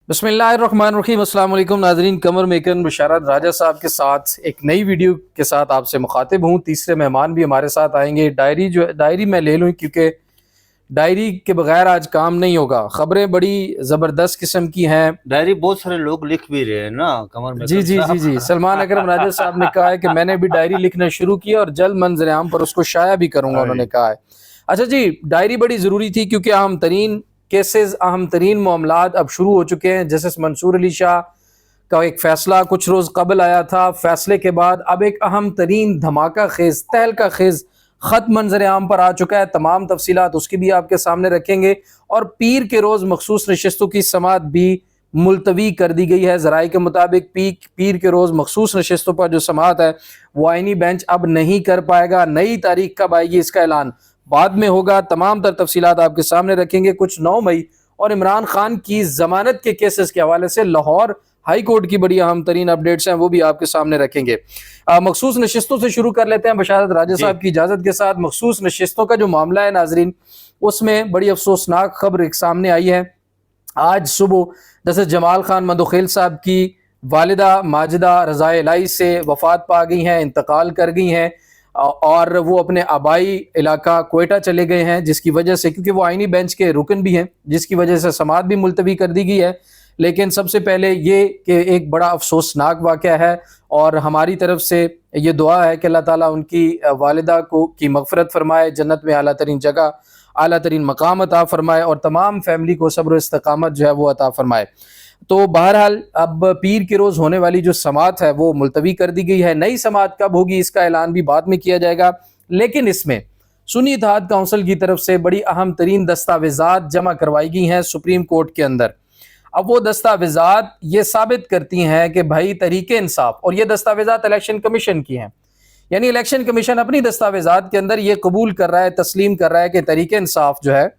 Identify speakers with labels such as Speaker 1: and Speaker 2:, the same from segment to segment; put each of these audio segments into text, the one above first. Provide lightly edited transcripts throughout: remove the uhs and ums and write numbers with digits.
Speaker 1: बिस्मिल्लाहिर्रहमानिर्रहीम। अस्सलाम वालेकुम नाज़रीन। कमर मेकन बशारत राजा साहब के साथ एक नई वीडियो के साथ आपसे मुखातिब हूँ। तीसरे मेहमान भी हमारे साथ आएंगे। डायरी मैं ले लूँ क्योंकि डायरी के बगैर आज काम नहीं होगा। खबरें बड़ी ज़बरदस्त किस्म की हैं।
Speaker 2: डायरी बहुत सारे लोग लिख भी रहे हैं ना कमर
Speaker 1: जी
Speaker 2: मेकन
Speaker 1: जी जी
Speaker 2: साहब।
Speaker 1: जी सलमान अकरम राजा साहब ने कहा है कि मैंने भी डायरी लिखना शुरू किया और जल्द मंजर आम पर उसको शाया भी करूँगा, उन्होंने कहा है। अच्छा जी, डायरी बड़ी ज़रूरी थी क्योंकि अहम तरीन केसेस, अहम तरीन मामलात अब शुरू हो चुके हैं। जैसे मंसूर अली शाह का एक फ़ैसला कुछ रोज़ कबल आया था, फ़ैसले के बाद अब एक अहम तरीन धमाका खेज़, तहलका खेज़ ख़त मंजर आम पर आ चुका है। तमाम तफसीलात उसकी भी आपके सामने रखेंगे। और पीर के रोज़ मखसूस नशिस्तों की समात भी मुलतवी कर दी गई है। ज़राए के मुताबिक पीर के रोज़ मखसूस नशिस्तों पर जो समात है वो आइनी बेंच अब नहीं कर पाएगा। नई तारीख कब आएगी इसका ऐलान बाद में होगा। तमाम तर तफसीलात आपके सामने रखेंगे। कुछ 9 मई और इमरान खान की ज़मानत के केसेस के हवाले से लाहौर हाई कोर्ट की बड़ी अहम तरीन अपडेट्स हैं, वो भी आपके सामने रखेंगे। मखसूस नशिस्तों से शुरू कर लेते हैं बशारत राजा साहब की इजाज़त के साथ। मखसूस नशिस्तों का जो मामला है नाजरीन, उसमें बड़ी अफसोसनाक खबर एक सामने आई है। आज सुबह जैसे जमाल खान मदोखेल साहब की वालिदा माजिदा रज़ाए इलाही से वफ़ात पा गई हैं, इंतकाल कर गई हैं और वो अपने आबाई इलाका कोयटा चले गए हैं, जिसकी वजह से, क्योंकि वो आइनी बेंच के रुकन भी हैं, जिसकी वजह से समात भी मुलतवी कर दी गई है। लेकिन सबसे पहले ये कि एक बड़ा अफसोसनाक वाक़या है और हमारी तरफ से ये दुआ है कि अल्लाह ताला उनकी वालिदा को की मग़फ़िरत फ़रमाए, जन्नत में आला तरीन जगह, आला तरीन मकाम अता फ़रमाए और तमाम फैमिली को सब्र इस्तिक़ामत जो है वो अता फ़रमाए। तो बहरहाल अब पीर के रोज़ होने वाली जो समात है वो मुलतवी कर दी गई है। नई समात कब होगी इसका ऐलान भी बाद में किया जाएगा। लेकिन इसमें सुन्नी इत्तेहाद काउंसिल की तरफ से बड़ी अहम तरीन दस्तावेज़ात जमा करवाई गई हैं सुप्रीम कोर्ट के अंदर। अब वो दस्तावेज़ात ये साबित करती हैं कि भाई तरीके इंसाफ, और ये दस्तावेज़ात इलेक्शन कमीशन की हैं, यानी इलेक्शन कमीशन अपनी दस्तावेज़ात के अंदर ये कबूल कर रहा है, तस्लीम कर रहा है कि तरीके इंसाफ जो है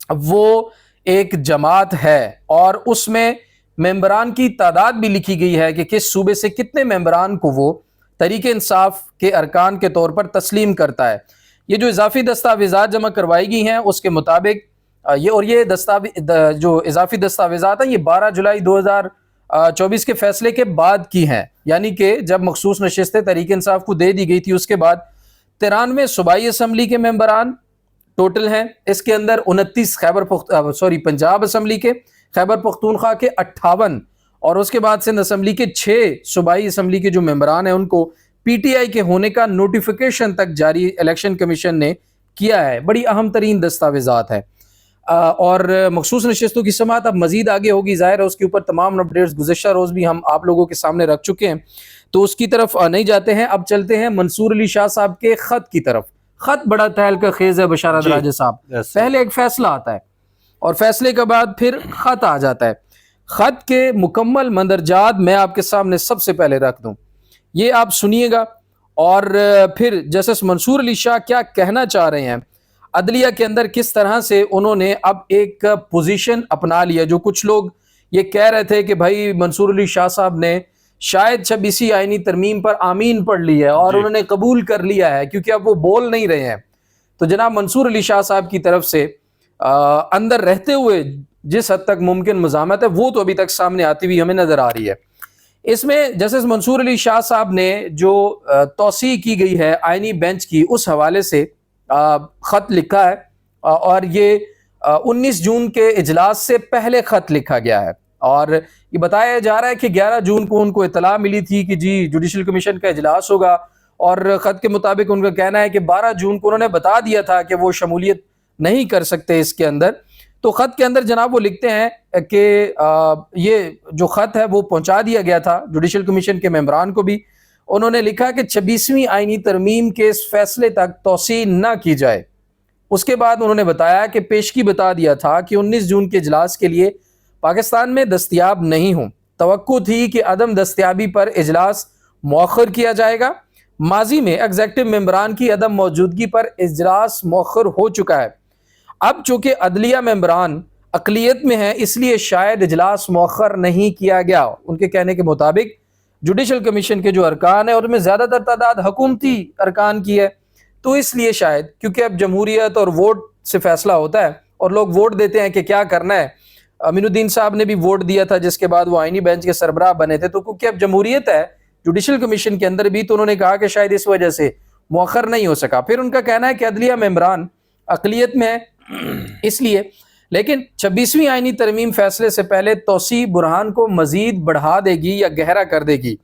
Speaker 1: वो एक जमात है और उसमें मेंबरान की तादाद भी लिखी गई है कि किस सूबे से कितने मेंबरान को वो तरीके इंसाफ के अरकान के तौर पर तस्लीम करता है। ये जो इजाफी दस्तावेज़ात जमा करवाई गई हैं उसके मुताबिक ये जो इजाफी दस्तावेज़ात हैं ये 12 जुलाई 2024 के फैसले के बाद की हैं, यानी कि जब मखसूस नशिस्तें तरीके इंसाफ को दे दी गई थी उसके बाद 93 सूबाई असम्बली के मेंबरान टोटल हैं। इसके अंदर 29 पंजाब असम्बली के, खैबर पख्तूनख्वा के 58 और उसके बाद सिंध असम्बली के 6 सूबाई असम्बली के जो मेंबरान हैं उनको पीटीआई के होने का नोटिफिकेशन तक जारी इलेक्शन कमीशन ने किया है। बड़ी अहम तरीन दस्तावेज़ात है और मखसूस नशिस्तों की समात अब मजीद आगे होगी। ज़ाहिर है उसके ऊपर तमाम अपडेट्स गुज़िश्ता रोज़ भी हम आप लोगों के सामने रख चुके हैं, तो उसकी तरफ नहीं जाते हैं। अब चलते हैं मंसूर अली शाह साहब के ख़त की तरफ। ख़त बड़ा तहलका खेज़ है बशारत राजा साहब। पहले एक फ़ैसला आता है और फैसले के बाद फिर ख़त आ जाता है। ख़त के मुकम्मल मंदरजात मैं आपके सामने सबसे पहले रख दूं, ये आप सुनिएगा और फिर जस्टिस मंसूर अली शाह क्या कहना चाह रहे हैं, अदलिया के अंदर किस तरह से उन्होंने अब एक पोजीशन अपना लिया। जो कुछ लोग ये कह रहे थे कि भाई मंसूर अली शाह साहब ने शायद 26वीं आईनी तरमीम पर आमीन पढ़ ली है और उन्होंने कबूल कर लिया है क्योंकि अब वो बोल नहीं रहे हैं। तो जनाब मंसूर अली शाह साहब की तरफ से अंदर रहते हुए जिस हद तक मुमकिन मज़ामत है वो तो अभी तक सामने आती हुई हमें नज़र आ रही है। इसमें जस्टिस मंसूर अली शाह साहब ने जो तौसी की गई है आईनी बेंच की, उस हवाले से ख़त लिखा है और ये 19 जून के इजलास से पहले ख़त लिखा गया है और ये बताया जा रहा है कि 11 जून को उनको इतला मिली थी कि जी जुडिशल कमीशन का इजलास होगा और ख़त के मुताबिक उनका कहना है कि 12 जून को उन्होंने बता दिया था कि वो शमूलियत नहीं कर सकते इसके अंदर। तो ख़त के अंदर जनाब वो लिखते हैं कि ये जो ख़त है वो पहुंचा दिया गया था जुडिशल कमीशन के मेंबरान को भी। उन्होंने लिखा कि 26वीं आईनी तरमीम के इस फैसले तक तौसी न की जाए। उसके बाद उन्होंने बताया कि पेशगी बता दिया था कि 19 जून के इजलास के लिए पाकिस्तान में दस्तयाब नहीं हूँ। तवक्को थी कि अदम दस्तयाबी पर इजलास मौखर किया जाएगा। माजी में एग्जेक्टिव मेंबरान की अदम मौजूदगी पर इजलास मौखर हो चुका है। अब चूँकि अदलिया मेंबरान अक़लियत में है इसलिए शायद इजलास मौखर नहीं किया गया। उनके कहने के मुताबिक जुडिशल कमीशन के जो अरकान है उनमें ज़्यादातर तादाद हुकूमती अरकान की है, तो इसलिए शायद क्योंकि अब जमहूरियत और वोट से फैसला होता है और लोग वोट देते हैं कि क्या करना है, अमीनुद्दीन साहब ने भी वोट दिया था, जिसके बाद वो आईनी बेंच के सरबराह बने थे। तो क्योंकि अब जमहूरियत है जुडिशल कमीशन के अंदर भी, तो उन्होंने कहा कि शायद इस वजह से मुअख्खर नहीं हो सका। फिर उनका कहना है कि अदलिया में इमरान अक़लियत में है इसलिए, लेकिन 26वीं आईनी तरमीम फैसले से पहले तौसी बुरहान को मजीद बढ़ा देगी या गहरा कर देगी।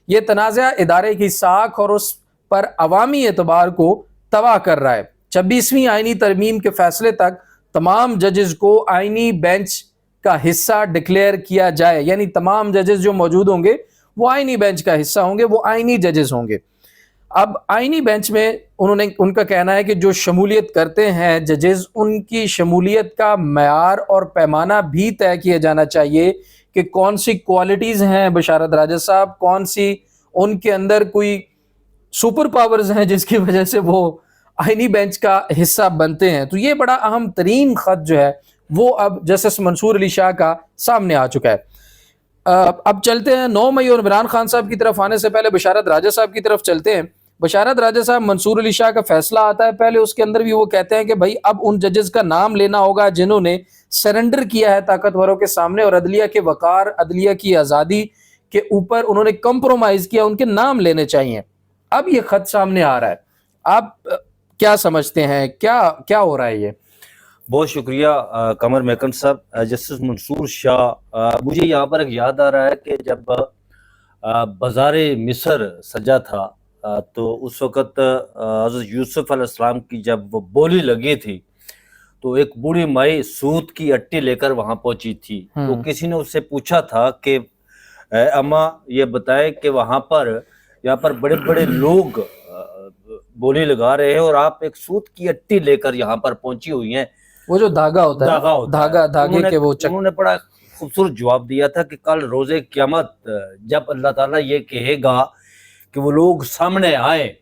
Speaker 1: ये तनाज़ा इदारे की साख और उस पर अवामी एतबार को तबाह कर रहा है। 26वीं आईनी तरमीम के फैसले तक तमाम जजेस को आईनी बेंच का हिस्सा डिक्लेयर किया जाए, यानी तमाम जजेस जो मौजूद होंगे वो आईनी बेंच का हिस्सा होंगे, वो आईनी जजेस होंगे। अब आईनी बेंच में उनका कहना है कि जो शमूलियत करते हैं जजेस, उनकी शमूलियत का मयार और पैमाना भी तय किया जाना चाहिए कि कौन सी क्वालिटीज़ हैं बशारत राजा साहब, कौन सी उनके अंदर कोई सुपर पावर्स हैं जिसकी वजह से वो आईनी बेंच का हिस्सा बनते हैं। तो ये बड़ा अहम तरीन ख़त जो है वो अब जस्टिस मंसूर अली शाह का सामने आ चुका है। अब चलते हैं 9 मई और इमरान खान साहब की तरफ आने से पहले बशारत राजा साहब की तरफ चलते हैं। बशारत राजा साहब, मंसूर अली शाह का फैसला आता है पहले, उसके अंदर भी वो कहते हैं कि भाई अब उन जजेस का नाम लेना होगा जिन्होंने सरेंडर किया है ताकतवरों के सामने और अदलिया के वकार, अदलिया की आज़ादी के ऊपर उन्होंने कंप्रोमाइज़ किया, उनके नाम लेने चाहिए। अब ये ख़त सामने आ रहा है, आप क्या समझते हैं, क्या हो रहा है ये?
Speaker 2: बहुत शुक्रिया कमर मेकन साहब। जस्टिस मंसूर शाह, मुझे यहाँ पर एक याद आ रहा है कि जब बाज़ारे मिस्र सजा था तो उस वक़्त हज़रत यूसुफ अलैहिस्सलाम की जब वो बोली लगी थी तो एक बूढ़ी माई सूत की अट्टी लेकर वहाँ पहुँची थी। तो किसी ने उससे पूछा था कि अम्मा ये बताए कि यहाँ पर बड़े बड़े लोग बोली लगा रहे हैं और आप एक सूत की अट्टी लेकर यहाँ पर पहुंची हुई हैं।
Speaker 1: वो जो धागा होता है, धागे के वो
Speaker 2: उन्होंने बड़ा खूबसूरत जवाब दिया था कि कल रोज़े क़यामत जब अल्लाह ताला ये कहेगा कि वो लोग सामने आए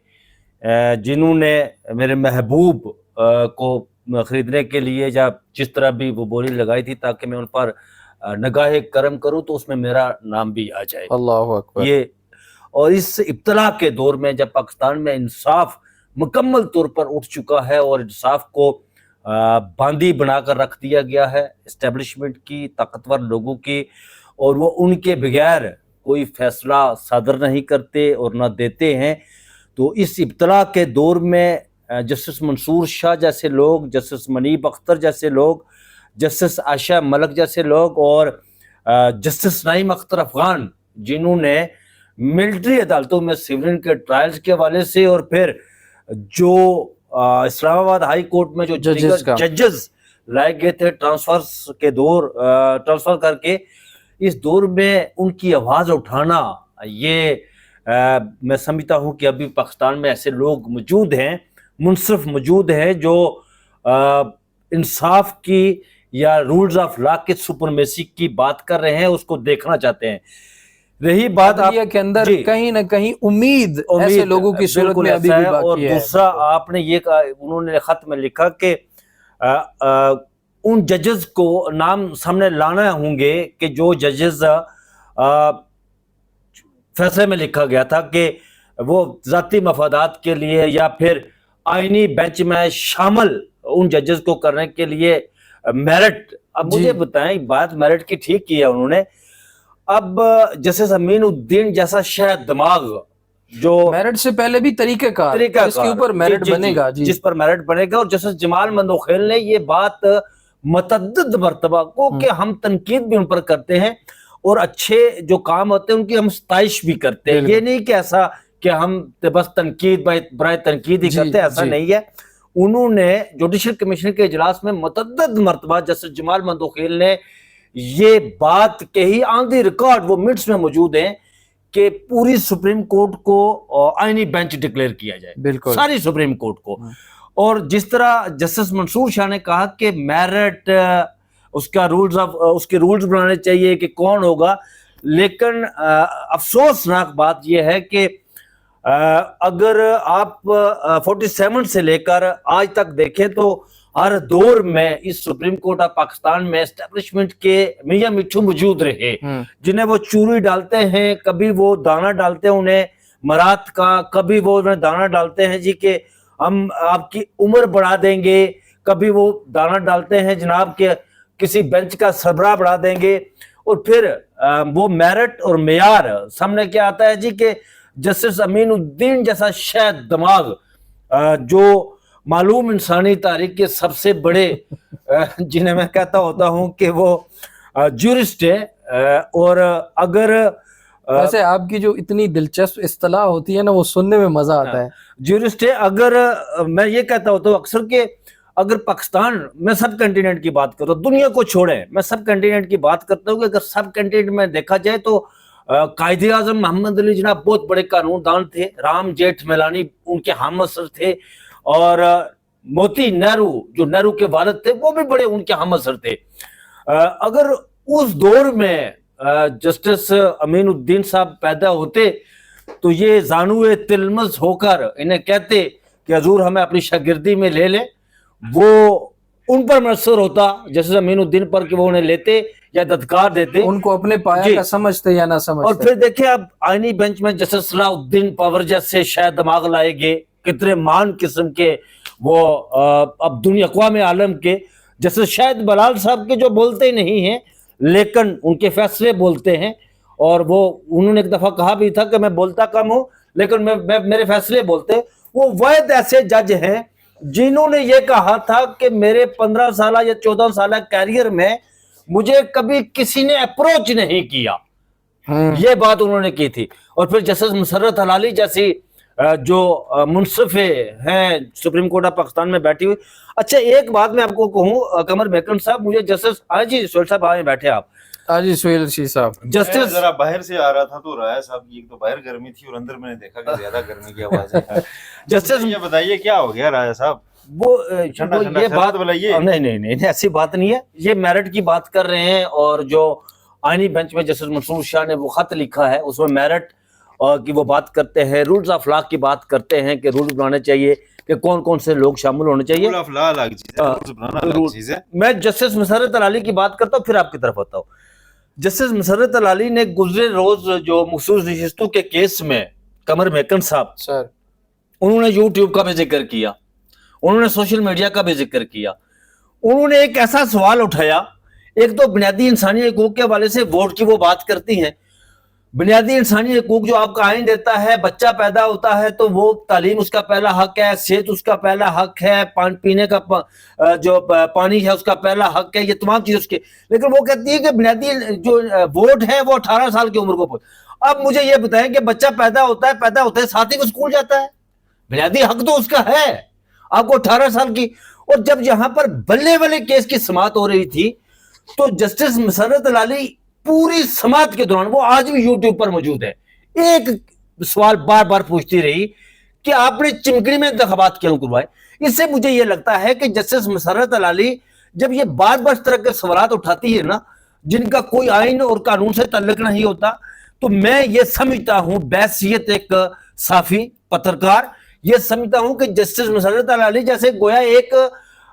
Speaker 2: जिन्होंने मेरे महबूब को ख़रीदने के लिए या जिस तरह भी वो बोली लगाई थी ताकि मैं उन पर नगाहे करम करूं, तो उसमें मेरा नाम भी आ जाए।
Speaker 1: अल्लाहु अकबर।
Speaker 2: ये और इस इब्तला के दौर में जब पाकिस्तान में इंसाफ मुकम्मल तौर पर उठ चुका है और इंसाफ को बांदी बनाकर रख दिया गया है इस्टेब्लिशमेंट की, ताकतवर लोगों की, और वो उनके बगैर कोई फैसला सादर नहीं करते और ना देते हैं। तो इस इब्तला के दौर में जस्टिस मंसूर शाह जैसे लोग, जस्टिस मनीब अख्तर जैसे लोग, जस्टिस आयशा मलिक जैसे लोग और जस्टिस नईम अख्तर अफगान, जिन्होंने मिलिट्री अदालतों में सिविलियन के ट्रायल्स के हवाले से और फिर जो इस्लामाबाद हाई कोर्ट में जो जजेस लाए गए थे ट्रांसफर करके, इस दौर में उनकी आवाज़ उठाना, ये मैं समझता हूँ कि अभी पाकिस्तान में ऐसे लोग मौजूद हैं, मुनसिफ मौजूद हैं जो इंसाफ की या रूल्स ऑफ लॉ के सुपरमेसी की बात कर रहे हैं, उसको देखना चाहते हैं। रही बात
Speaker 1: के अंदर कहीं ना कहीं उम्मीद ऐसे लोगों की सूरत में अभी भी बाकी
Speaker 2: और
Speaker 1: है।
Speaker 2: दूसरा आपने ये कहा, उन्होंने खत में लिखा कि उन जजेस को नाम सामने लाना होंगे कि जो जजेस फैसले में लिखा गया था कि वो जाती मफादात के लिए या फिर आईनी बेंच में शामिल उन जजेस को करने के लिए मेरिट। अब मुझे बताएं, बात मेरिट की ठीक की है उन्होंने। अब जैसे अमीनुद्दीन जैसा शायद दिमाग जो
Speaker 1: मेरिट से पहले भी तरीक़ेकार जिसके ऊपर मेरिट बनेगा,
Speaker 2: जिस पर मेरिट बनेगा, और जैसे जमाल मंदोखेल ने ये बात मतअद्दिद मर्तबा को कि हम तनकीद भी उन पर करते हैं और अच्छे जो काम होते हैं उनकी हम सताइश भी करते हैं। ये नहीं कि ऐसा कि हम बस तनकीद बराए तनकीद ही करते हैं, ऐसा नहीं है। उन्होंने जुडिशल कमीशन के इजलास में मतअद्दिद मर्तबा जस्टिस जमाल मंदोखेल ने ये बात कही, ऑन द रिकॉर्ड, वो मिनट्स में मौजूद हैं, कि पूरी सुप्रीम कोर्ट को आईनी बेंच डिक्लेयर किया जाए, बिल्कुल सारी सुप्रीम कोर्ट को। और जिस तरह जस्टिस मंसूर शाह ने कहा कि मेरिट उसके रूल्स बनाने चाहिए कि कौन होगा, लेकिन अफसोसनाक बात यह है कि अगर आप 47 से लेकर आज तक देखें तो हर दौर में इस सुप्रीम कोर्ट ऑफ पाकिस्तान में एस्टेब्लिशमेंट के मियां मिट्ठू मौजूद रहे, जिन्हें वो चूरी डालते हैं, कभी वो दाना डालते हैं उन्हें मरात का, कभी वो उन्हें दाना डालते हैं जी कि हम आपकी उम्र बढ़ा देंगे, कभी वो दाना डालते हैं जनाब के किसी बेंच का सरबराह बढ़ा देंगे, और फिर वो मेरिट और मेयार सामने क्या आता है जी कि जस्टिस अमीनुद्दीन जैसा शायद दिमाग, जो मालूम इंसानी तारीख के सबसे बड़े जिन्हें मैं कहता होता हूं कि वो ज्यूरिस्ट है, और अगर
Speaker 1: वैसे आपकी जो इतनी दिलचस्प इस्तिलाह होती है ना, वो सुनने में मजा आता है।
Speaker 2: ज्यूरिस्ट है, अगर मैं ये कहता होता हूँ अक्सर कि अगर पाकिस्तान, मैं सब कंटिनेंट की बात करता हूँ, दुनिया को छोड़े, मैं सब कंटिनेंट की बात करता हूँ कि अगर सब कंटिनेंट में देखा जाए तो कायदे आजम मोहम्मद अली जनाब बहुत बड़े कानूनदान थे, राम जेठमलानी उनके हम असर थे, और मोती नेहरू जो नेहरू के वालिद थे वो भी बड़े उनके हम असर थे। अगर उस दौर में जस्टिस अमीनुद्दीन साहब पैदा होते तो ये जानुए तिलमस होकर इन्हें कहते कि हजूर हमें अपनी शागिर्दी में ले लें, वो उन पर मुयस्सर होता जस्टिस अमीनुद्दीन पर कि वो उन्हें लेते या दत्कार देते,
Speaker 1: उनको अपने पाया का समझते या ना समझते।
Speaker 2: और फिर देखिए अब आईनी बेंच में जस्टिस सलाउद्दीन पवर जैसे शायद दिमाग लाएंगे, कितने मान किस्म के वो अब दुनिया अक़वाम आलम के जैसे शायद बलाल साहब के जो बोलते ही नहीं हैं लेकिन उनके फैसले बोलते हैं, और वो उन्होंने एक दफा कहा भी था कि मैं बोलता कम हूं लेकिन मैं मेरे फैसले बोलते। वो वाहिद ऐसे जज हैं जिन्होंने ये कहा था कि मेरे 15 साल या 14 साल कैरियर में मुझे कभी किसी ने अप्रोच नहीं किया, ये बात उन्होंने की थी। और फिर जस्टिस मुसर्रत हलाली जैसी जो मुनसिफे हैं सुप्रीम कोर्ट ऑफ पाकिस्तान में बैठी हुई। अच्छा एक बात मैं आपको कहूँ कमर मेकन साहब, मुझे जस्टिस जी सोहेल साहब आए बैठे आप,
Speaker 1: जी सोहेल शी साहब,
Speaker 3: जस्टिस जरा बाहर से आ रहा था तो राय साहब की एक तो बाहर गर्मी थी और अंदर मैंने देखा कि ज्यादा गर्मी की आवाज है।
Speaker 2: जस्टिस
Speaker 3: ये बताइए क्या हो गया राय साहब?
Speaker 2: वो ये बात
Speaker 3: बताइए।
Speaker 2: नहीं ऐसी बात नहीं है, ये मेरिट की बात कर रहे हैं, और जो आईनी बेंच में जस्टिस मंसूर शाह ने वो खत लिखा है उसमें मेरिट की वो बात करते हैं, रूल्स ऑफ लॉ की बात करते हैं कि रूल्स बनाने चाहिए कि कौन कौन से लोग शामिल होने चाहिए।
Speaker 3: रूल ऑफ लॉ अलग चीज है, रूल्स बनाना अलग चीज है।
Speaker 2: मैं जस्टिस मुसर्रत अलाली की बात करता हूँ फिर आपकी तरफ आता हूँ। जस्टिस मुसर्रत अलाली ने गुजरे रोज जो मखसूस नशिस्तों के केस में कमर मेकन साहब
Speaker 1: सर,
Speaker 2: उन्होंने यूट्यूब का भी जिक्र किया, उन्होंने सोशल मीडिया का भी जिक्र किया, उन्होंने एक ऐसा सवाल उठाया, एक तो बुनियादी इंसानी हकूक के हवाले से वोट की वो बात करती हैं। बुनियादी इंसानी हकूक जो आपका आइन देता है, बच्चा पैदा होता है तो वो तालीम उसका पहला हक है, सेहत उसका पहला हक है, पानी पीने का जो पानी है उसका पहला हक है, ये तमाम चीज उसके। लेकिन वो कहती है कि बुनियादी जो वोट है वो 18 साल की उम्र को। अब मुझे ये बताएं कि बच्चा पैदा होता है साथ ही वो स्कूल जाता है, बुनियादी हक तो उसका है, आपको 18 साल की। और जब यहाँ पर बल्ले वाले केस की समाअत हो रही थी तो जस्टिस मुसर्रत अलाली पूरी समाअत के दौरान, वो आज भी यूट्यूब पर मौजूद है, एक सवाल बार बार पूछती रही कि आपने चिमकड़ी में इंतखाबात क्यों करवाए। इससे मुझे यह लगता है कि जस्टिस मुसर्रत अलाली जब ये बार बार इस तरह के सवाल उठाती है ना जिनका कोई आइन और कानून से ताल्लुक नहीं होता, तो मैं ये समझता हूं बैसियत एक साफी पत्रकार, ये समझता हूं कि जस्टिस मुसर्रत अलाली जैसे गोया एक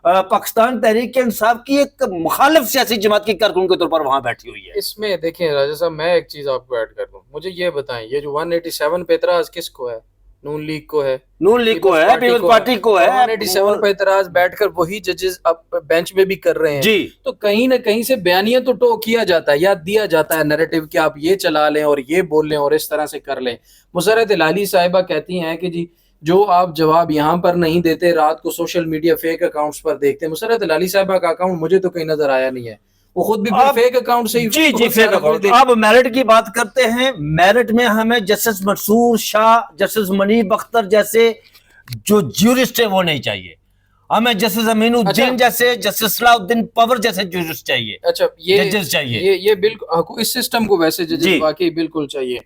Speaker 2: पाकिस्तान तहरीक इंसाफ की एक मुखालिफ सियासी जमात की कारकुन के तौर पर वहां बैठी हुई है।
Speaker 1: इसमें देखें राजा साहब, मैं एक चीज आपको ऐड कर दूं, मुझे ये बताएं ये जो 187 पे एतराज किसको है? नून लीग को है,
Speaker 2: नून लीग को है, पीपल्स पार्टी को है।
Speaker 1: 187 पे एतराज बैठकर वही जजेस अब बेंच में भी कर रहे हैं
Speaker 2: जी।
Speaker 1: तो कहीं ना कहीं से बयानिया तो टो किया जाता है या दिया जाता है नैरेटिव कि आप ये चला लें और ये बोल लें और इस तरह से कर लें। मुसर्रत अलाली साहिबा कहती हैं कि जी जो आप जवाब यहाँ पर नहीं देते, रात को सोशल मीडिया फेक अकाउंट्स पर देखते हैं। मुसर्रत अलाली साहिबा का अकाउंट मुझे तो कहीं नजर आया नहीं है, वो खुद भी फेक अकाउंट से ही
Speaker 2: जी फेक अकाउंट। अब मेरिट की बात करते हैं, मेरिट में हमें जस्टिस मंसूर शाह, जस्टिस मनीब अख्तर जैसे जो ज्यूरिस्ट है वो नहीं चाहिए, हमें जस्टिस अमीनुद्दीन जैसे, जस्टिस सलाउद्दीन पवर जैसे ज्यूरिस्ट चाहिए।
Speaker 1: अच्छा ये
Speaker 2: जजेस चाहिए,
Speaker 1: ये बिल्कुल इस सिस्टम को वैसे जजेस वाकई बिल्कुल चाहिए।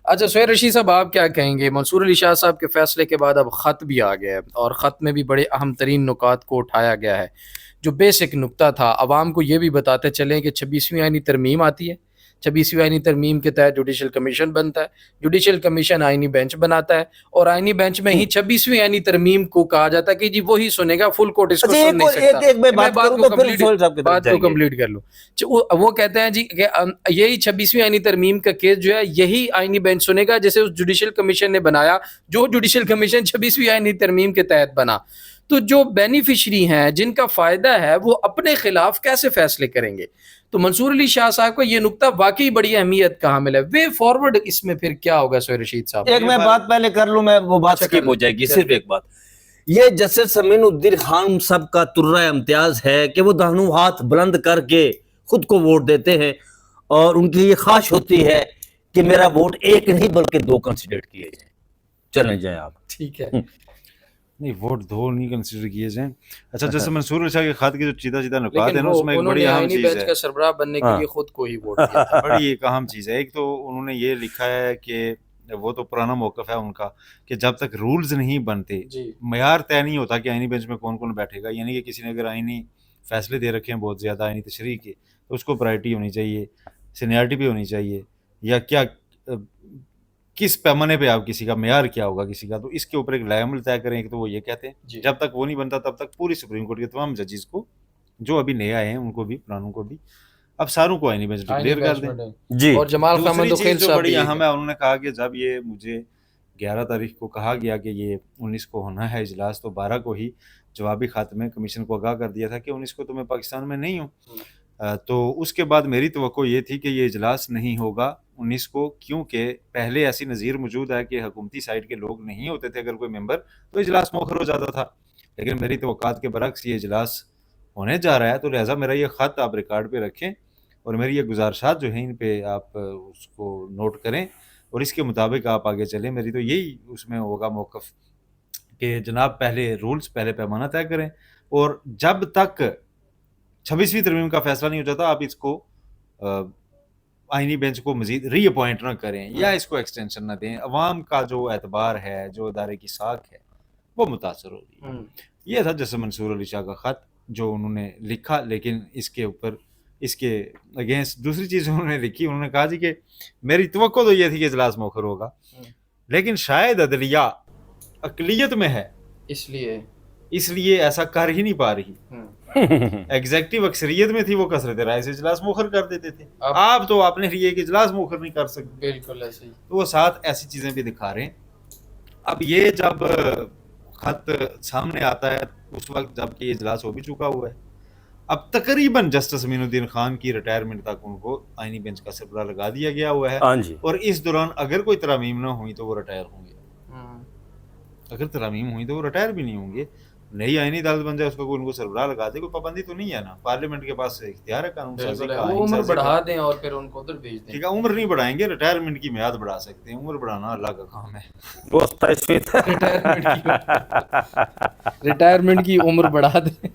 Speaker 1: अच्छा सोहेल रशीद साहब, आप क्या कहेंगे? मंसूर अली शाह साहब के फैसले के बाद अब ख़त भी आ गया है और ख़त में भी बड़े अहम तरीन नुकात को उठाया गया है। जो बेसिक नुक्ता था, आवाम को ये भी बताते चलें कि 26वीं आईनी तरमीम आती है, 26वीं आईनी तरमीम के तहत जुडिशल कमीशन बनता है, जुडिशल कमीशन आईनी बेंच बनाता है और आईनी बेंच में ही 26वीं आईनी तरमीम को कहा जाता है कि जी वही सुनेगा, फुल कोर्ट इसको सुन नहीं सकता। बात को कंप्लीट कर लूं। वो कहते हैं जी कि यही 26वीं आईनी तरमीम का केस जो है यही आईनी बेंच सुनेगा जैसे उस जुडिशल कमीशन ने बनाया, जो जुडिशल कमीशन 26वीं आईनी तरमीम के तहत बना। تو جو بینیفیشری ہیں جن کا فائدہ ہے وہ اپنے خلاف کیسے فیصلے کریں گے؟ تو منصور علی شاہ صاحب کو یہ نقطہ واقعی بڑی اہمیت کا حامل ہے. وے فارورڈ اس میں پھر کیا ہوگا سہیل رشید صاحب؟
Speaker 2: ایک میں بات پہلے کر لوں, میں وہ بات سکپ ہو جائے گی, صرف ایک بات. یہ جسٹس سمین الدین خان صاحب کا ترہ امتیاز ہے کہ وہ دہنوں ہاتھ بلند کر کے خود کو ووٹ دیتے ہیں, اور ان کی یہ خواہش ہوتی ہے کہ میرا ووٹ ایک نہیں بلکہ 2 کنسیڈر کیے جائیں. چلیں جائیں آپ.
Speaker 1: ٹھیک ہے,
Speaker 3: نہیں ووٹ 2 نہیں کنسیڈر کیے جائیں. اچھا جیسے منصور علی شاہ کے خط کے جو چیدہ نکات ہیں نا, اس میں ایک بڑی اہم چیز ہے,
Speaker 1: کا سربراہ بننے کے لیے خود کو ہی ووٹ دیا تھا.
Speaker 3: بڑی ایک اہم چیز ہے. ایک تو انہوں نے یہ لکھا ہے کہ وہ تو پرانا موقف ہے ان کا کہ جب تک رولز نہیں بنتے, معیار طے نہیں ہوتا کہ آئینی بینچ میں کون کون بیٹھے گا, یعنی کہ کسی نے اگر آئینی فیصلے دے رکھے ہیں بہت زیادہ آئینی تشریح کے, تو اس کو پرائرٹی ہونی چاہیے, سینیارٹی بھی ہونی چاہیے, یا کیا کس پیمانے پہ آپ کسی کا معیار کیا ہوگا کسی کا, تو اس کے اوپر ایک لائے عمل طے کریں. ایک تو وہ یہ کہتے ہیں جب تک وہ نہیں بنتا تب تک پوری سپریم کورٹ کے تمام ججز کو, جو ابھی نئے آئے ہیں ان کو بھی, پرانوں کو بھی, اب ساروں کو آئینی بینچ ڈکلیئر کر دیں.
Speaker 2: جی.
Speaker 1: اور جمال خان
Speaker 3: دوسری
Speaker 1: مندوخیل
Speaker 3: چیز جو
Speaker 1: صاحب
Speaker 3: بڑی اہم ہے, انہوں نے کہا کہ جب یہ مجھے 11 تاریخ کو کہا گیا کہ یہ 19 کو ہونا ہے اجلاس, تو 12 کو ہی جوابی خط میں کمیشن کو آگاہ کر دیا تھا کہ 19 کو تو میں پاکستان میں نہیں ہوں. تو اس کے بعد میری توقع یہ تھی کہ یہ اجلاس نہیں ہوگا 19 کو, کیونکہ پہلے ایسی نظیر موجود ہے کہ حکومتی سائڈ کے لوگ نہیں ہوتے تھے, اگر کوئی ممبر تو اجلاس مؤخر ہو جاتا تھا. لیکن میری توقعات کے برعکس یہ اجلاس ہونے جا رہا ہے, تو لہٰذا میرا یہ خط آپ ریکارڈ پہ رکھیں, اور میری یہ گزارشات جو ہیں ان پہ آپ اس کو نوٹ کریں, اور اس کے مطابق آپ آگے چلیں. میری تو یہی اس میں ہوگا موقف کہ جناب پہلے رولز, پہلے پیمانہ طے کریں, اور جب تک 26ویں ترمیم کا فیصلہ نہیں ہو جاتا آپ اس کو آئینی بینچ کو مزید ری اپوائنٹ نہ کریں یا اس کو ایکسٹینشن نہ دیں. عوام کا جو اعتبار ہے, جو ادارے کی ساکھ ہے, وہ متاثر ہو رہی ہے. یہ تھا جیسے منصور علی شاہ کا خط جو انہوں نے لکھا, لیکن اس کے اوپر, اس کے اگینسٹ دوسری چیز انہوں نے لکھی. انہوں نے کہا جی کہ میری توقع تو یہ تھی کہ اجلاس مؤخر ہوگا, لیکن شاید عدلیہ اقلیت میں ہے اس لیے ایسا کر ہی نہیں پا رہی. ایگزیکٹو اکثریت میں تھی, وہ کثرت رائے سے اجلاس مؤخر کر دیتے تھے. آپ تو اپنے لیے ایک اجلاس مؤخر نہیں کر سکتے.
Speaker 1: بالکل ایسے ہی.
Speaker 3: تو وہ ساتھ ایسی چیزیں بھی دکھا رہے ہیں. اب یہ جب خط سامنے آتا ہے اس وقت جب کہ اجلاس ہو بھی چکا ہوا ہے, اب تقریباً جسٹس امین الدین خان کی ریٹائرمنٹ تک ان کو آئینی بینچ کا سربراہ لگا دیا گیا ہوا ہے, اور اس دوران اگر کوئی ترامیم نہ ہوئی تو وہ ریٹائر ہوں گے. اگر ترامیم ہوئی تو وہ ریٹائر بھی نہیں ہوں گے. نئی آئینی عدالت بن جائے, اس کو ان کو سربراہ لگا دے, کوئی پابندی تو نہیں ہے نا, پارلیمنٹ کے پاس اختیار ہے قانون سازی کا.
Speaker 1: عمر بڑھا دیں اور پھر ان کو ادھر بھیج دیں.
Speaker 3: ٹھیک ہے, عمر نہیں بڑھائیں گے, ریٹائرمنٹ کی میعاد بڑھا سکتے ہیں. عمر بڑھانا اللہ کا کام ہے.
Speaker 1: ریٹائرمنٹ کی عمر بڑھا دیں.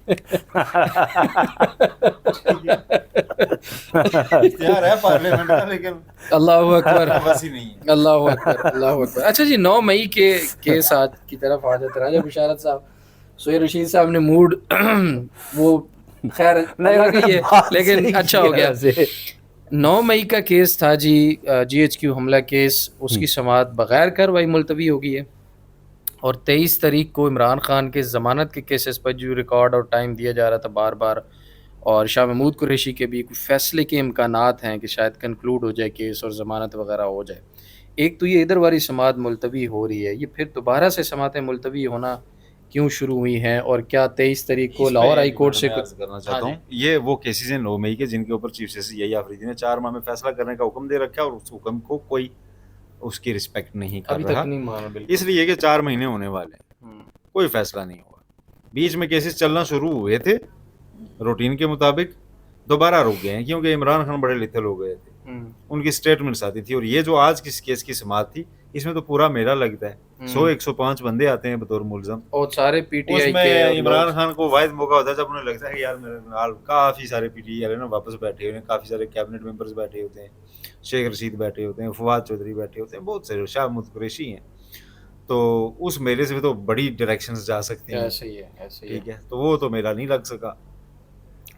Speaker 3: اختیار ہے پارلیمنٹ کا, لیکن
Speaker 1: اللہ اکبر,
Speaker 3: ویسی نہیں ہے.
Speaker 1: اللہ اکبر, اللہ اکبر. اچھا جی, 9 مئی کے کیس کی طرف آ جاتے راجہ بشارت صاحب. سہیل رشید صاحب نے موڈ وہ خیر لیکن اچھا ہو گیا. 9 مئی کا کیس تھا جی, GHQ حملہ کیس, اس کی سماعت بغیر کارروائی ملتوی ہو گئی ہے, اور 23 تاریخ کو عمران خان کے ضمانت کے کیسز پر جو ریکارڈ اور ٹائم دیا جا رہا تھا بار بار, اور شاہ محمود قریشی کے بھی کچھ فیصلے کے امکانات ہیں کہ شاید کنکلوڈ ہو جائے کیس اور ضمانت وغیرہ ہو جائے. ایک تو یہ ادھر والی سماعت ملتوی ہو رہی ہے, یہ پھر دوبارہ سے سماعتیں ملتوی ہونا کیوں شروع ہوئی ہیں, اور کیا 23 تاریخ کو لاہور ہائی کورٹ سے
Speaker 3: کرنا چاہتا ہوں. یہ وہ کیسز ہیں 9 مئی کے جن کے اوپر چیف جسٹس یحییٰ آفریدی نے 4 ماہ میں فیصلہ کرنے کا حکم دے رکھا ہے, اور اس حکم کو کوئی اس کی رسپیکٹ نہیں کر رہا, اس لیے کہ 4 مہینے ہونے والے ہیں, کوئی فیصلہ نہیں ہوا. بیچ میں کیسز چلنا شروع ہوئے تھے روٹین کے مطابق, دوبارہ رک گئے ہیں کیونکہ عمران خان بڑے لتھل ہو گئے تھے, ان کی سٹیٹمنٹس آتی تھی. اور یہ جو آج کس کیس کی سماعت تھی, اس میں تو پورا میلہ لگتا ہے, 100-105 بندے آتے ہیں بطور ملزم,
Speaker 1: اور سارے پی ٹی آئی
Speaker 3: کے. اس میں عمران خان کو واحد موقع ہوتا ہے جب انہیں لگتا ہے کہ یار میرے نال کافی سارے پی ٹی آئی واپس بیٹھے ہوئے ہیں, کافی سارے کیبنٹ ممبرز بیٹھے ہوتے ہیں, شیخ رشید بیٹھے ہوتے ہیں, فواد چودھری بیٹھے ہوتے ہیں, بہت سے شاہ محمود قریشی ہیں. تو اس میلے سے تو بڑی ڈائریکشنز جا سکتی ہیں. ٹھیک ہے, تو وہ تو میلہ نہیں لگ سکا,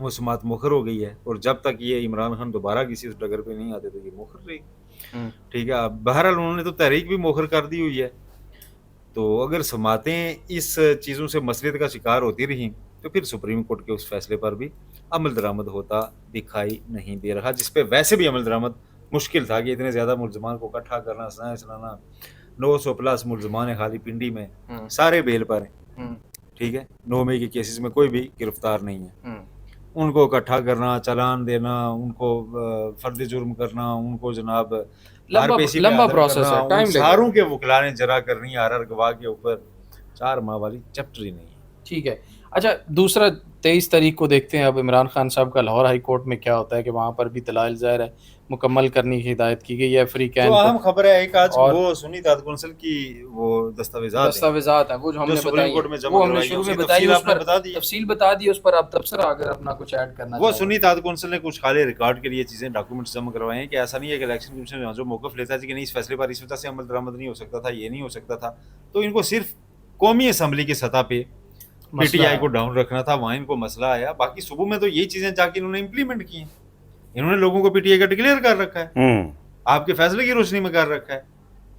Speaker 3: وہ سماعت مؤخر ہو گئی ہے, اور جب تک یہ عمران خان دوبارہ کسی اس ڈگر پہ نہیں آتے تو یہ مؤخر رہی. ٹھیک ہے, بہرحال انہوں نے تو تحریک بھی مؤخر کر دی ہوئی ہے. تو اگر سماعتیں اس چیزوں سے مسلیت کا شکار ہوتی رہیں تو پھر سپریم کورٹ کے اس فیصلے پر بھی عمل درآمد ہوتا دکھائی نہیں دے رہا, جس پہ ویسے بھی عمل درآمد مشکل تھا کہ اتنے زیادہ ملزمان کو اکٹھا کرنا, سنانا 900+ ملزمان ہیں خالی پنڈی میں, سارے بیل پر ہیں. ٹھیک ہے. 9 مئی کے کیسز میں کوئی بھی گرفتار نہیں ہے. ان کو اکٹھا کرنا, چالان دینا, ان کو فرد جرم کرنا, ان کو جناب
Speaker 1: لمبا پروسیس ہے, ٹائم لے گا.
Speaker 3: ساروں کے وکلا نے جرا کرنی, ہر گواہ کے اوپر 4 ماہ والی چیپٹر ہی نہیں ہے.
Speaker 1: ٹھیک ہے. اچھا دوسرا 23 تاریخ کو دیکھتے ہیں اب عمران خان صاحب کا لاہور ہائی کورٹ میں کیا ہوتا ہے کہ وہاں پر بھی دلائل ظاہر ہے مکمل کرنے کی ہدایت کی گئی ہے. فری کین
Speaker 3: تو اہم خبر ہے ایک آج وہ سنی داد کونسل کی وہ
Speaker 1: دستاویزات ہیں وہ جو ہم نے بتائی, وہ ہم نے شروع میں بتائی, اس پر تفصیل بتا دی, اس پر آپ تبصرہ اگر اپنا کچھ ایڈ کرنا
Speaker 3: وہ سنی داد کونسل نے کچھ خالی ریکارڈ کے لیے چیزیں ڈاکومنٹس جمع کروائے ہیں کہ ایسا نہیں ہے کہ الیکشن کمیشن جو موقف لیتا ہے کہ نہیں اس فیصلے پر اس وجہ سے عمل درآمد نہیں ہو سکتا تھا, یہ نہیں ہو سکتا تھا. تو ان کو صرف قومی اسمبلی کی سطح پہ پی ٹی آئی کو ڈاؤن رکھنا تھا, وہاں ان کو مسئلہ آیا. باقی صوبوں میں تو یہی چیزیں جا کے انہوں نے امپلیمنٹ کی ہیں. انہوں نے لوگوں کو پی ٹی آئی کا ڈکلیئر کر رکھا ہے, آپ کے فیصلے کی روشنی میں کر رکھا ہے.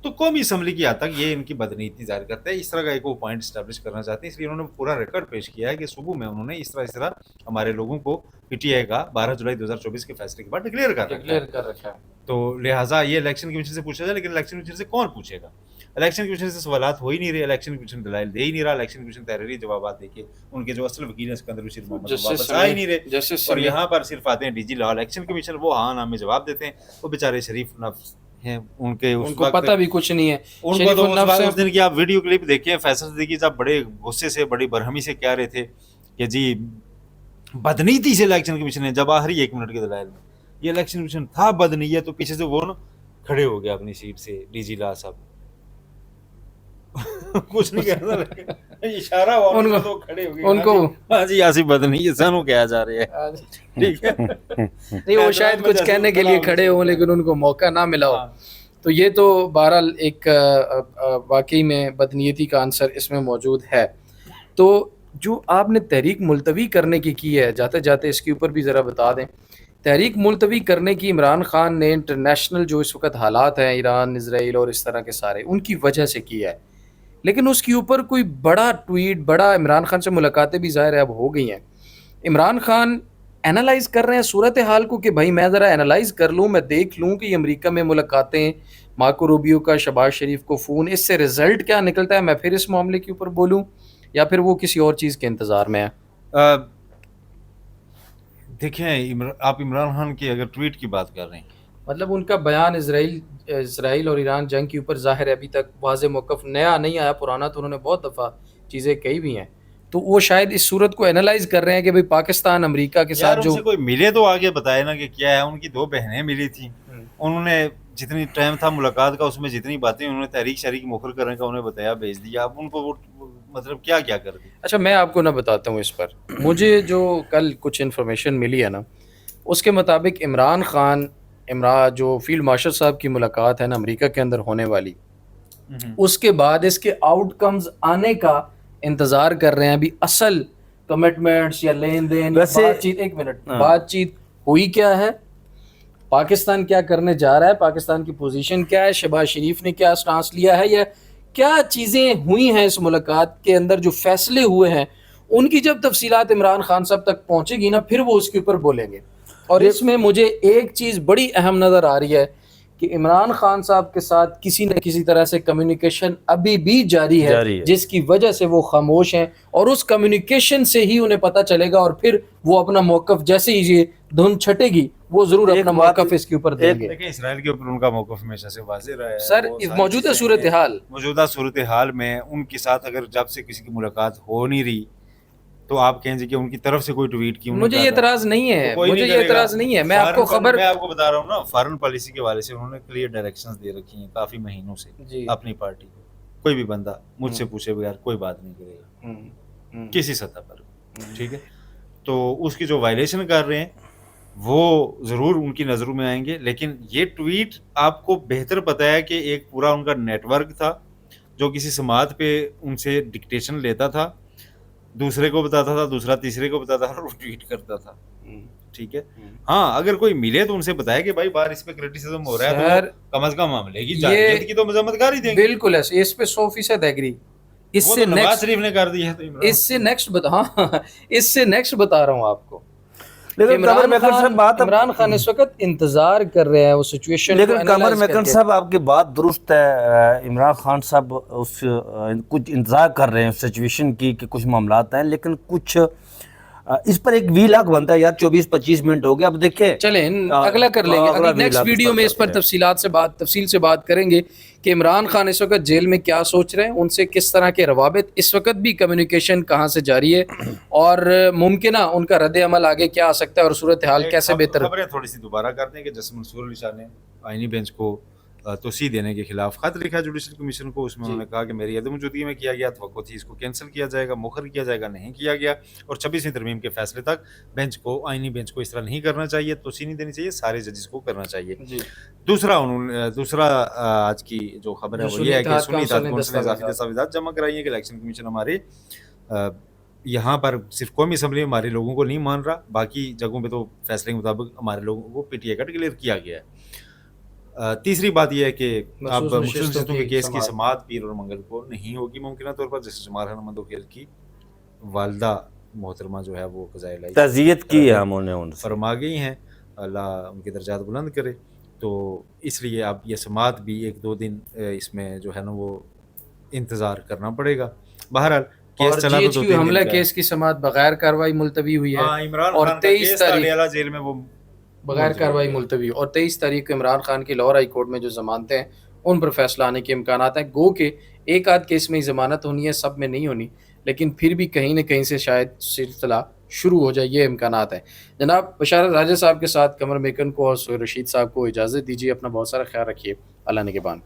Speaker 3: تو قومی اسمبلی کی حد تک یہ ان کی بدنیتی ظاہر کرتا ہے. اس طرح کا ایک وہ پوائنٹ اسٹیبلش کرنا چاہتے ہیں, اس لیے انہوں نے پورا ریکارڈ پیش کیا ہے کہ صوبوں میں انہوں نے اس طرح ہمارے لوگوں کو پی ٹی آئی کا 12 جولائی 2024 کے فیصلے کے بعد ڈکلیئر کر رکھا ہے. تو لہٰذا یہ الیکشن کمیشن سے پوچھا جائے, لیکن الیکشن کمیشن سے کون پوچھے گا؟ الیکشن کمیشن سے سوالات ہو ہی نہیں رہے, الیکشن کمیشن دلائل دے ہی نہیں رہا, الیکشن کمیشن تحریری جوابات دے کے ان کے جو اصل وکیل ہیں سکندر بشیر محمد واپس آ ہی نہیں رہے. اور یہاں پر صرف آتے ہیں ڈی جی لا. الیکشن کمیشن وہ ہاں نام میں جواب دیتے ہیں, وہ بیچارے شریف نفس ہیں, ان کو
Speaker 1: پتہ بھی کچھ نہیں ہے.
Speaker 3: ان کو تو اس دن کی آپ ویڈیو کلپ دیکھیں, فیصل صدیقی صاحب بڑے غصے سے بڑی برہمی سے کہہ رہے تھے کہ جی بدنیتی سے الیکشن کمیشن نے, جب آخری 1 منٹ کے دلائل میں یہ الیکشن کمیشن تھا بدنیت, تو پیچھے سے وہ نا کھڑے ہو گیا اپنی سیٹ سے ڈی جی لا صاحب. کچھ نہیں کہنا, اشارہ ہوا ان کو, کھڑے ہو گئے ان کو, ہاں جی آصف بدنی سانو کہا جا رہا ہے. ٹھیک ہے,
Speaker 1: نہیں وہ شاید کچھ کہنے کے لیے کھڑے ہوں لیکن ان کو موقع نہ ملا ہو. تو یہ تو بہرحال ایک واقعی میں بدنیتی کا عنصر اس میں موجود ہے. تو جو آپ نے تحریک ملتوی کرنے کی ہے, جاتے جاتے اس کے اوپر بھی ذرا بتا دیں. تحریک ملتوی کرنے کی عمران خان نے انٹرنیشنل جو اس وقت حالات ہیں ایران, اسرائیل اور اس طرح کے سارے, ان کی وجہ سے کی ہے. لیکن اس کے اوپر کوئی بڑا ٹویٹ, بڑا عمران خان سے ملاقاتیں بھی ظاہر ہے اب ہو گئی ہیں. عمران خان اینالائز کر رہے ہیں صورتحال کو کہ بھائی میں ذرا اینالائز کر لوں, میں دیکھ لوں کہ یہ امریکہ میں ملاقاتیں, مارکو روبیو کا شہباز شریف کو فون, اس سے رزلٹ کیا نکلتا ہے, میں پھر اس معاملے کے اوپر بولوں یا پھر وہ کسی اور چیز کے انتظار میں ہے.
Speaker 3: دیکھیں آپ عمران خان کی اگر ٹویٹ کی بات کر رہے ہیں,
Speaker 1: مطلب ان کا بیان اسرائیل اور ایران جنگ کے اوپر ظاہر ہے ابھی تک واضح موقف نیا نہیں آیا, پرانا تو انہوں نے بہت دفعہ چیزیں کہی بھی ہیں. تو وہ شاید اس صورت کو اینالائز کر رہے ہیں کہ بھئی پاکستان امریکہ کے ساتھ جو
Speaker 3: کوئی ملے تو آگے بتائے نا کہ کیا ہے. ان کی 2 بہنیں ملی تھیں, انہوں نے جتنی ٹائم تھا ملاقات کا اس میں جتنی باتیں انہوں نے تحریک شریک مخر کرنے کا انہیں بتایا, بھیج دیا. اب ان کو مطلب کیا کر دی.
Speaker 1: اچھا میں آپ کو نہ بتاتا ہوں اس پر, مجھے جو کل کچھ انفارمیشن ملی ہے نا, اس کے مطابق عمران خان جو فیلڈ مارشل صاحب کی ملاقات ہے نا امریکہ کے اندر ہونے والی, اس کے بعد اس کے آؤٹ کمز آنے کا انتظار کر رہے ہیں. ابھی اصل کمٹمنٹس یا لین دین بات چیت, ایک منٹ, بات چیت ہوئی کیا ہے, پاکستان کیا کرنے جا رہا ہے, پاکستان کی پوزیشن کیا ہے, شہباز شریف نے کیا سٹانس لیا ہے, یا کیا چیزیں ہوئی ہیں اس ملاقات کے اندر, جو فیصلے ہوئے ہیں ان کی جب تفصیلات عمران خان صاحب تک پہنچے گی نا پھر وہ اس کے اوپر بولیں گے. اور اس میں مجھے ایک چیز بڑی اہم نظر آ رہی ہے کہ عمران خان صاحب کے ساتھ کسی نہ کسی طرح سے کمیونیکیشن ابھی بھی جاری ہے, جس کی وجہ سے وہ خاموش ہیں, اور اس کمیونیکیشن سے ہی انہیں پتہ چلے گا, اور پھر وہ اپنا موقف جیسے ہی یہ دھن چھٹے گی وہ ضرور اپنا موقف اس کے اوپر دیں گے.
Speaker 3: دیکھیں اسرائیل کے اوپر ان کا موقف ہمیشہ سے واضح رہا ہے
Speaker 1: سر. موجودہ
Speaker 3: صورتحال میں ان کے ساتھ اگر جب سے کسی کی ملاقات ہو نہیں رہی تو آپ کہیں کہ ان کی طرف سے کوئی ٹویٹ کی,
Speaker 1: مجھے یہ اعتراض نہیں ہے, مجھے یہ اعتراض نہیں ہے. میں آپ کو
Speaker 3: بتا رہا ہوں نا, فارن پالیسی کے حوالے سے انہوں نے کلیئر ڈائریکشنز دے رکھی ہیں کافی مہینوں سے اپنی پارٹی کو. کوئی بھی بندہ مجھ سے پوچھے بغیر کوئی بات نہیں کرے گا کسی سطح پر, ٹھیک ہے. تو اس کی جو وائلیشن کر رہے ہیں وہ ضرور ان کی نظروں میں آئیں گے, لیکن یہ ٹویٹ آپ کو بہتر پتہ ہے کہ ایک پورا ان کا نیٹ ورک تھا جو کسی سماعت پہ ان سے ڈکٹیشن لیتا تھا, دوسرے کو بتاتا تھا, دوسرا تیسرے کو بتاتا تھا, اور وہ ٹویٹ کرتا تھا. ٹھیک ہے, ہاں اگر کوئی ملے تو ان سے بتائے کہ بھائی باہر اس پہ کرٹیسزم ہو رہا ہے, تو کم از کم معاملے کی جانچ کی تو مذمت کر ہی دیں گے.
Speaker 1: بالکل ایسے, اس پہ 100% ایگری. اس سے
Speaker 3: نواز شریف نے کر دی ہے,
Speaker 1: اس سے نیکسٹ بتا رہا ہوں آپ کو
Speaker 2: لیکن قمر میکن صاحب بات
Speaker 1: عمران خان اس وقت انتظار کر رہے ہیں وہ سچویشن.
Speaker 2: لیکن قمر میکن صاحب آپ کی بات درست ہے. عمران خان صاحب اس کچھ انتظار کر رہے ہیں سچویشن کی کہ کچھ معاملات ہیں، لیکن کچھ اس پر ایک ویلاگ بنتا ہے یار. 24-25 منٹ ہو گیا، اب دیکھیں
Speaker 1: چلیں اگلا کر لیں گے. نیکسٹ ویڈیو میں اس پر تفصیل سے بات کریں گے کہ عمران خان اس وقت جیل میں کیا سوچ رہے ہیں، ان سے کس طرح کے روابط، اس وقت بھی کمیونیکیشن کہاں سے جاری ہے، اور ممکنہ ان کا رد عمل آگے کیا آ سکتا ہے اور صورتحال کیسے بہتر.
Speaker 3: خبریں تھوڑی سی دوبارہ کرتے ہیں کہ جسٹس منصور علی شاہ نے آئینی بینچ کو توسیع دینے کے خلاف خط لکھا جوڈیشل کمیشن کو. اس میں انہوں نے کہا کہ میری عدم موجودگی میں کیا گیا، توقع تھی اس کو کینسل کیا جائے گا، مؤخر کیا جائے گا، نہیں کیا گیا. اور 26ویں ترمیم کے فیصلے تک بینچ کو، آئینی بینچ کو اس طرح نہیں کرنا چاہیے، توسیع نہیں دینی چاہیے، سارے ججز کو کرنا چاہیے. دوسرا آج کی جو خبر ہے وہ یہ ہے کہ سنی اتحاد کونسل نے اضافی دستاویزات جمع کرائی ہیں کہ الیکشن کمیشن ہمارے یہاں پر صرف قومی اسمبلی میں ہمارے لوگوں کو نہیں مان رہا، باقی جگہوں پہ تو فیصلے کے مطابق ہمارے لوگوں کو پی ٹی آئی کا ڈکلیئر کیا گیا ہے. تیسری بات یہ ہے کہ اب مخصوص نشستوں کے کیس کی سماعت پیر اور منگل کو نہیں ہوگی ممکنہ طور پر. جسٹس جمال خان مندوخیل کی والدہ محترمہ جو ہے وہ قضائے الہی
Speaker 2: تعزیت کی ہے ہم نے ان سے،
Speaker 3: فرما گئی ہیں، اللہ ان کے درجات بلند کرے. تو اس لیے اب یہ سماعت بھی 1-2 دن اس میں جو ہے نا وہ انتظار کرنا پڑے گا. بہرحال کیس چلا تو
Speaker 1: حملہ کیس کی سماعت بغیر کارروائی ملتوی ہوئی ہے، اور 23 تاریخ
Speaker 3: جیل میں وہ
Speaker 1: بغیر کارروائی ملتوی، اور 23 تاریخ کو عمران خان کی لاہور ہائی کورٹ میں جو ضمانتیں ہیں ان پر فیصلہ آنے کے امکانات ہیں. گو کہ ایک آدھ کیس میں ہی ضمانت ہونی ہے، سب میں نہیں ہونی، لیکن پھر بھی کہیں نہ کہیں سے شاید سلسلہ شروع ہو جائے، یہ امکانات ہیں. جناب بشارت راجہ صاحب کے ساتھ قمر میکن کو اور سہیل رشید صاحب کو اجازت دیجیے. اپنا بہت سارا خیال رکھیے. اللہ نگہبان.